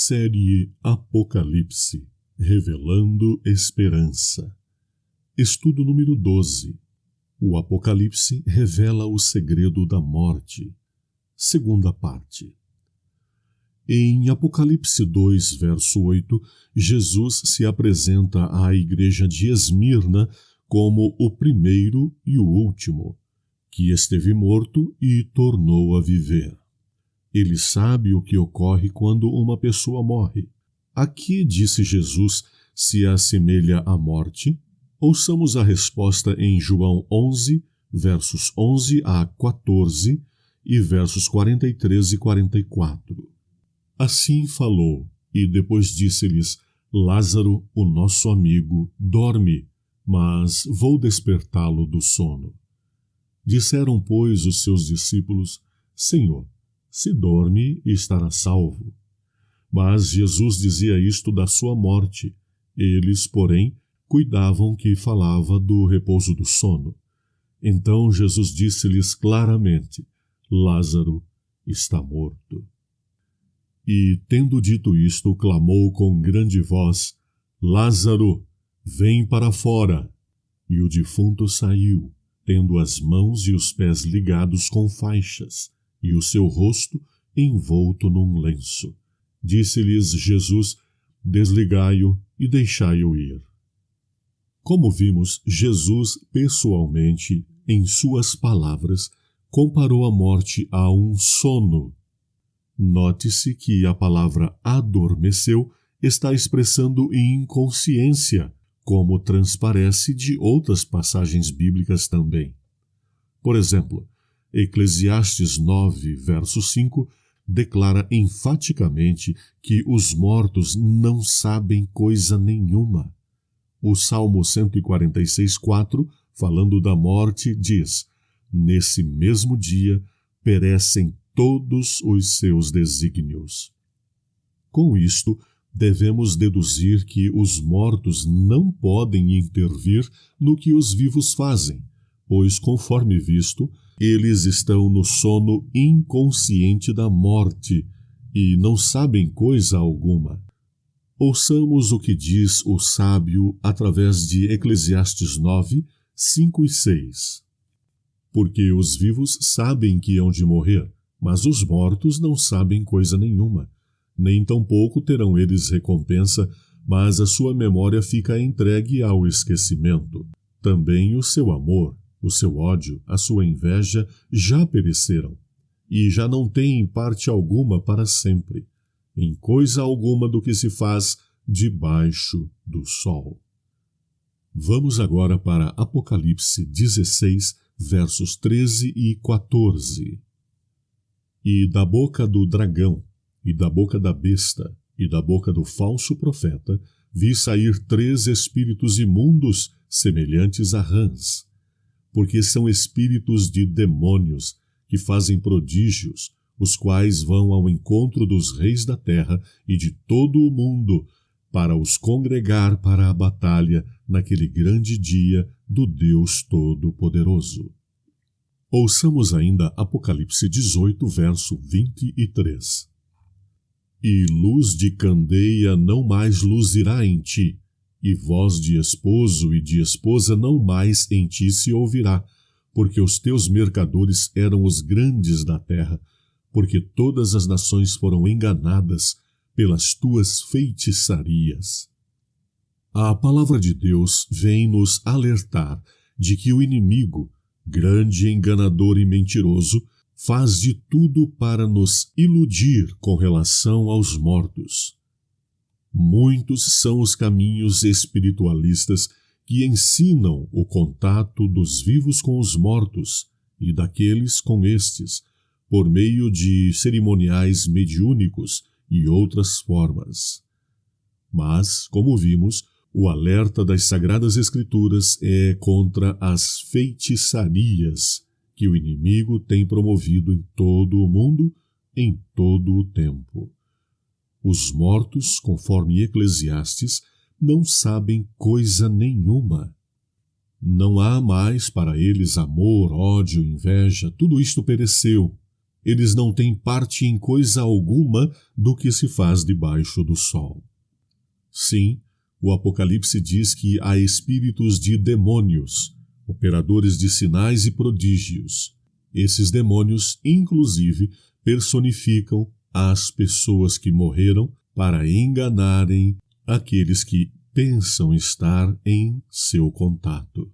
Série Apocalipse, Revelando Esperança. Estudo número 12. O Apocalipse revela o segredo da morte. Segunda parte. Em Apocalipse 2, verso 8, Jesus se apresenta à igreja de Esmirna como o primeiro e o último, que esteve morto e tornou a viver. Ele sabe o que ocorre quando uma pessoa morre. A que, disse Jesus, se assemelha à morte? Ouçamos a resposta em João 11, versos 11 a 14 e versos 43 e 44. Assim falou, e depois disse-lhes: Lázaro, o nosso amigo, dorme, mas vou despertá-lo do sono. Disseram, pois, os seus discípulos: Senhor, se dorme, estará salvo. Mas Jesus dizia isto da sua morte. Eles, porém, cuidavam que falava do repouso do sono. Então Jesus disse-lhes claramente: Lázaro está morto. E, tendo dito isto, clamou com grande voz: Lázaro, vem para fora. E o defunto saiu, tendo as mãos e os pés ligados com faixas, e o seu rosto envolto num lenço. Disse-lhes Jesus: Desligai-o e deixai-o ir. Como vimos, Jesus, pessoalmente, em suas palavras, comparou a morte a um sono. Note-se que a palavra adormeceu está expressando inconsciência, como transparece de outras passagens bíblicas também. Por exemplo, Eclesiastes 9, verso 5, declara enfaticamente que os mortos não sabem coisa nenhuma. O Salmo 146, 4, falando da morte, diz: Nesse mesmo dia perecem todos os seus desígnios. Com isto, devemos deduzir que os mortos não podem intervir no que os vivos fazem, pois, conforme visto, eles estão no sono inconsciente da morte e não sabem coisa alguma. Ouçamos o que diz o sábio através de Eclesiastes 9, 5 e 6. Porque os vivos sabem que hão de morrer, mas os mortos não sabem coisa nenhuma. Nem tampouco terão eles recompensa, mas a sua memória fica entregue ao esquecimento. Também o seu amor, o seu ódio, a sua inveja já pereceram, e já não têm parte alguma para sempre, em coisa alguma do que se faz debaixo do sol. Vamos agora para Apocalipse 16, versos 13 e 14. E da boca do dragão, e da boca da besta, e da boca do falso profeta, vi sair 3 espíritos imundos semelhantes a rãs, porque são espíritos de demônios que fazem prodígios, os quais vão ao encontro dos reis da terra e de todo o mundo, para os congregar para a batalha naquele grande dia do Deus Todo-Poderoso. Ouçamos ainda Apocalipse 18, verso 23. E luz de candeia não mais luzirá em ti, e voz de esposo e de esposa não mais em ti se ouvirá, porque os teus mercadores eram os grandes da terra, porque todas as nações foram enganadas pelas tuas feitiçarias. A palavra de Deus vem nos alertar de que o inimigo, grande enganador e mentiroso, faz de tudo para nos iludir com relação aos mortos. Muitos são os caminhos espiritualistas que ensinam o contato dos vivos com os mortos e daqueles com estes, por meio de cerimoniais mediúnicos e outras formas. Mas, como vimos, o alerta das Sagradas Escrituras é contra as feitiçarias que o inimigo tem promovido em todo o mundo, em todo o tempo. Os mortos, conforme Eclesiastes, não sabem coisa nenhuma. Não há mais para eles amor, ódio, inveja, tudo isto pereceu. eles não têm parte em coisa alguma do que se faz debaixo do sol. Sim, o Apocalipse diz que há espíritos de demônios, operadores de sinais e prodígios. Esses demônios, inclusive, personificam as pessoas que morreram para enganarem aqueles que pensam estar em seu contato.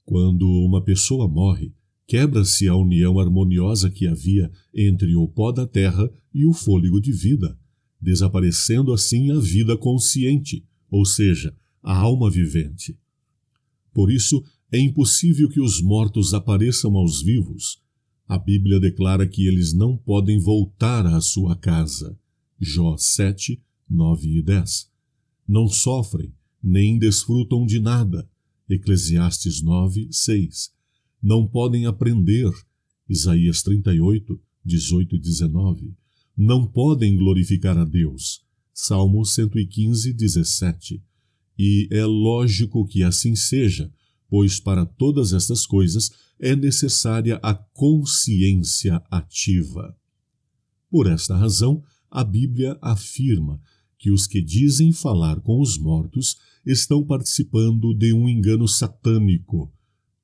Quando uma pessoa morre, quebra-se a união harmoniosa que havia entre o pó da terra e o fôlego de vida, desaparecendo assim a vida consciente, ou seja, a alma vivente. Por isso, é impossível que os mortos apareçam aos vivos. A Bíblia declara que eles não podem voltar à sua casa. Jó 7, 9 e 10. Não sofrem, nem desfrutam de nada. Eclesiastes 9, 6. Não podem aprender. Isaías 38, 18 e 19. Não podem glorificar a Deus. Salmo 115, 17. E é lógico que assim seja, pois para todas estas coisas é necessária a consciência ativa. Por esta razão, a Bíblia afirma que os que dizem falar com os mortos estão participando de um engano satânico.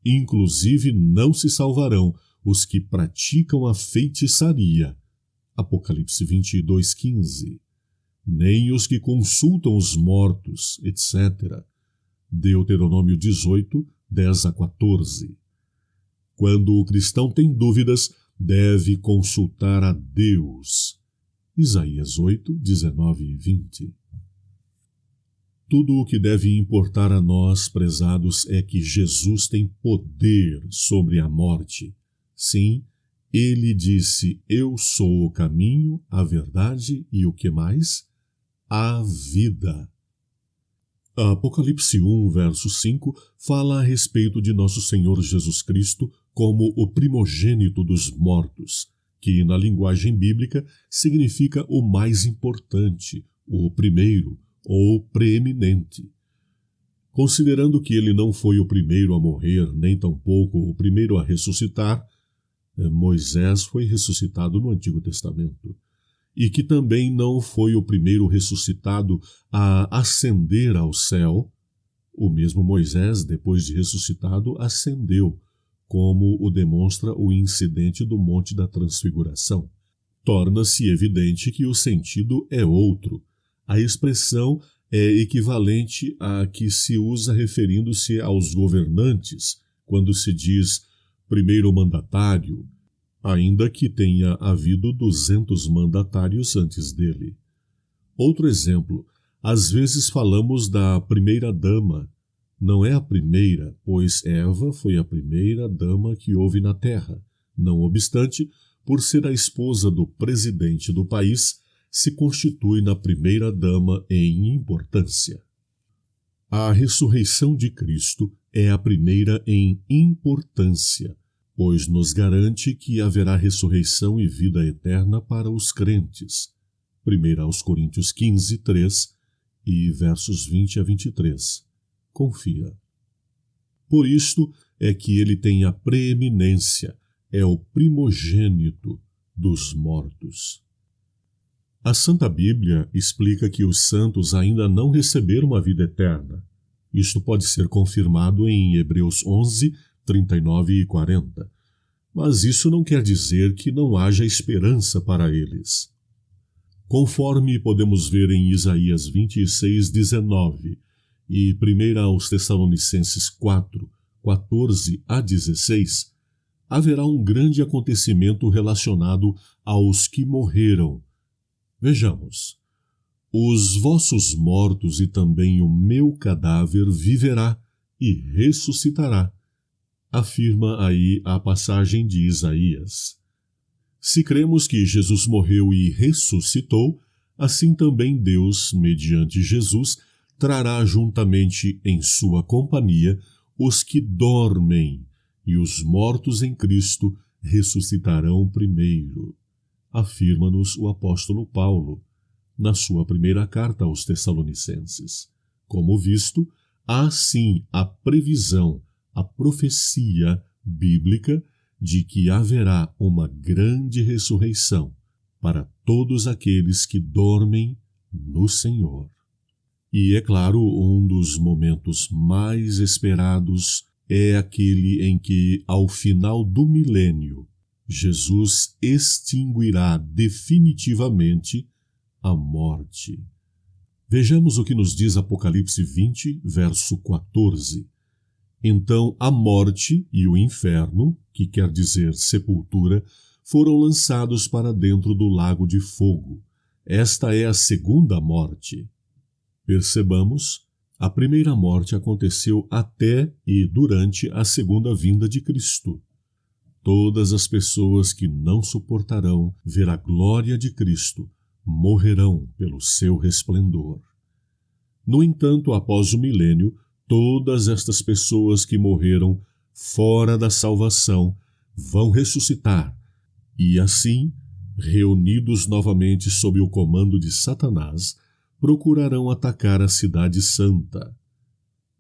Inclusive, não se salvarão os que praticam a feitiçaria. Apocalipse 22, 15. Nem os que consultam os mortos, etc. Deuteronômio 18, 10 a 14. Quando o cristão tem dúvidas, deve consultar a Deus. Isaías 8, 19 e 20. Tudo o que deve importar a nós, prezados, é que Jesus tem poder sobre a morte. Sim, ele disse, eu sou o caminho, a verdade e o que mais? A vida. Apocalipse 1, verso 5, fala a respeito de nosso Senhor Jesus Cristo como o primogênito dos mortos, que na linguagem bíblica significa o mais importante, o primeiro ou preeminente. Considerando que ele não foi o primeiro a morrer, nem tampouco o primeiro a ressuscitar, Moisés foi ressuscitado no Antigo Testamento, e que também não foi o primeiro ressuscitado a ascender ao céu, o mesmo Moisés, depois de ressuscitado, ascendeu, como o demonstra o incidente do Monte da Transfiguração. Torna-se evidente que o sentido é outro. A expressão é equivalente à que se usa referindo-se aos governantes, quando se diz primeiro mandatário, ainda que tenha havido 200 mandatários antes dele. Outro exemplo, às vezes falamos da primeira-dama. Não é a primeira, pois Eva foi a primeira dama que houve na terra. Não obstante, por ser a esposa do presidente do país, se constitui na primeira-dama em importância. A ressurreição de Cristo é a primeira em importância, pois nos garante que haverá ressurreição e vida eterna para os crentes. 1 Coríntios 15, 3 e versos 20 a 23. Confia. Por isto é que ele tem a preeminência, é o primogênito dos mortos. A Santa Bíblia explica que os santos ainda não receberam a vida eterna. Isto pode ser confirmado em Hebreus 11, 39 e 40. Mas isso não quer dizer que não haja esperança para eles. Conforme podemos ver em Isaías 26, 19 e 1 aos Tessalonicenses 4, 14 a 16, haverá um grande acontecimento relacionado aos que morreram. Vejamos. Os vossos mortos e também o meu cadáver viverá e ressuscitará, afirma aí a passagem de Isaías. Se cremos que Jesus morreu e ressuscitou, assim também Deus, mediante Jesus, trará juntamente em sua companhia os que dormem, e os mortos em Cristo ressuscitarão primeiro, afirma-nos o apóstolo Paulo, na sua primeira carta aos Tessalonicenses. Como visto, há sim a previsão, a profecia bíblica de que haverá uma grande ressurreição para todos aqueles que dormem no Senhor. E, é claro, um dos momentos mais esperados é aquele em que, ao final do milênio, Jesus extinguirá definitivamente a morte. Vejamos o que nos diz Apocalipse 20, verso 14. Então a morte e o inferno, que quer dizer sepultura, foram lançados para dentro do lago de fogo. Esta é a segunda morte. Percebamos, a primeira morte aconteceu até e durante a segunda vinda de Cristo. Todas as pessoas que não suportarão ver a glória de Cristo morrerão pelo seu resplendor. No entanto, após o milênio, todas estas pessoas que morreram fora da salvação vão ressuscitar e, assim, reunidos novamente sob o comando de Satanás, procurarão atacar a cidade santa.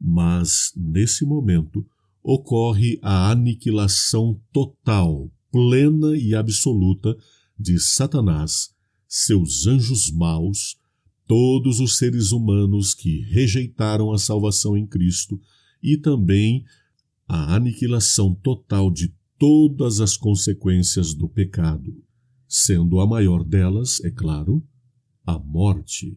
Mas, nesse momento, ocorre a aniquilação total, plena e absoluta de Satanás, seus anjos maus, todos os seres humanos que rejeitaram a salvação em Cristo e também a aniquilação total de todas as consequências do pecado, sendo a maior delas, é claro, a morte.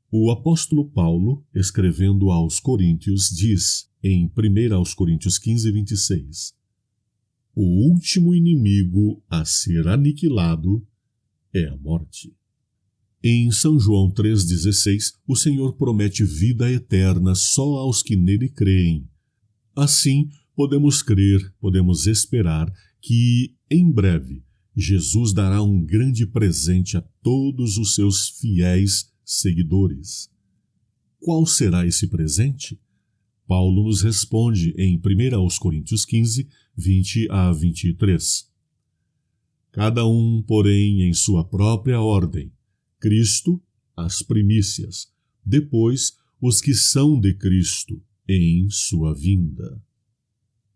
O apóstolo Paulo, escrevendo aos Coríntios, diz em 1 Coríntios 15, 26, o último inimigo a ser aniquilado é a morte. Em São João 3,16, o Senhor promete vida eterna só aos que nele creem. Assim, podemos crer, podemos esperar que, em breve, Jesus dará um grande presente a todos os seus fiéis seguidores. Qual será esse presente? Paulo nos responde em 1 Coríntios 15, 20 a 23. Cada um, porém, em sua própria ordem. Cristo, as primícias, depois os que são de Cristo, em sua vinda.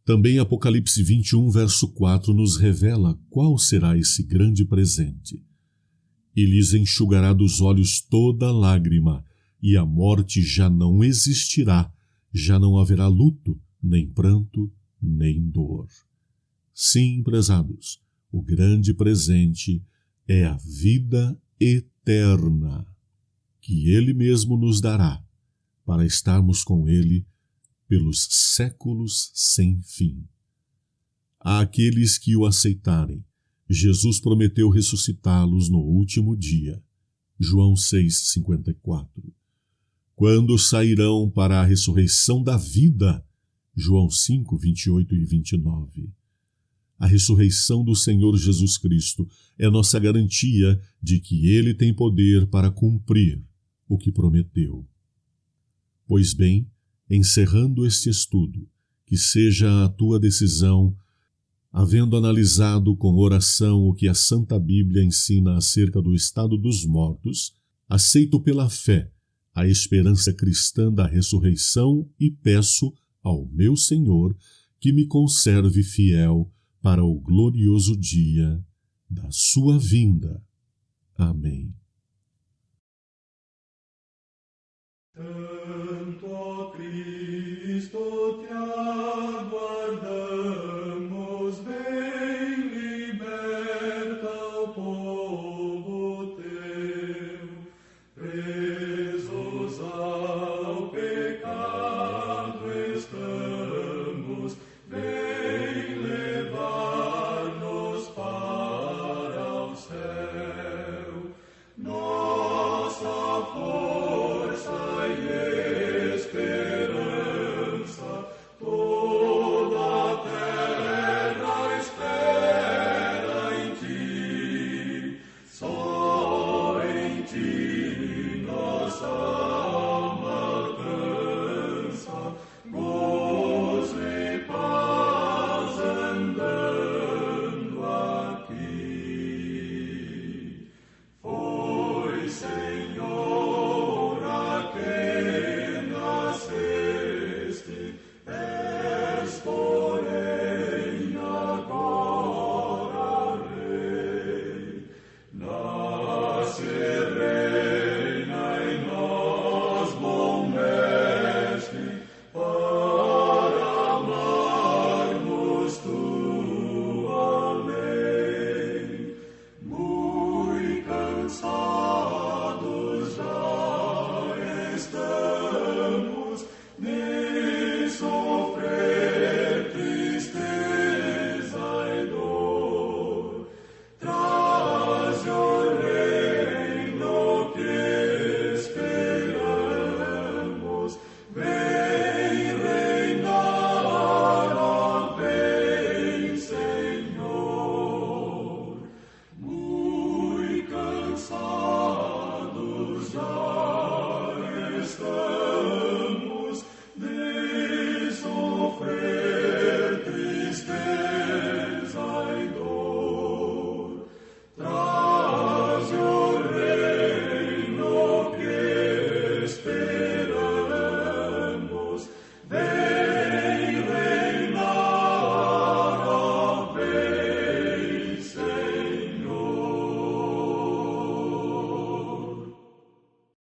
Também Apocalipse 21, verso 4, nos revela qual será esse grande presente. E lhes enxugará dos olhos toda lágrima, e a morte já não existirá, já não haverá luto, nem pranto, nem dor. Sim, prezados, o grande presente é a vida eterna, que Ele mesmo nos dará, para estarmos com Ele pelos séculos sem fim. Àqueles que o aceitarem, Jesus prometeu ressuscitá-los no último dia. João 6,54. Quando sairão para a ressurreição da vida. João 5, 28 e 29. A ressurreição do Senhor Jesus Cristo é nossa garantia de que Ele tem poder para cumprir o que prometeu. Pois bem, encerrando este estudo, que seja a tua decisão, havendo analisado com oração o que a Santa Bíblia ensina acerca do estado dos mortos, aceito pela fé a esperança cristã da ressurreição e peço ao meu Senhor que me conserve fiel para o glorioso dia da sua vinda. Amém.